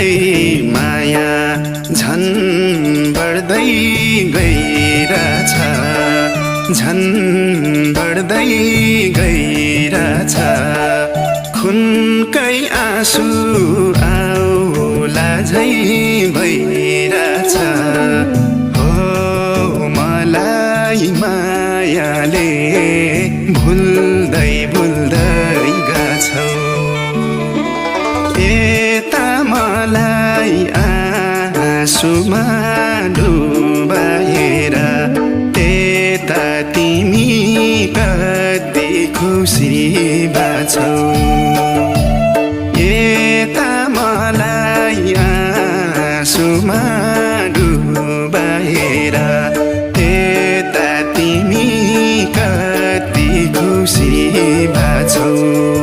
तिम्रै माया झन् बढ्दै गइरहेछ झन् बढ्दै गइरहेछ खुनकै आँसु आउला झै भइरहेछ हो मलाई मायाले भुल्दै भुल्दै गछौ यता मलाई आँसुमा डुबाएर त्यता तिमी कति खुसी बाछौ यता मलाई आँसुमा डुबाएर त्यता तिमी कति खुसी बाछौ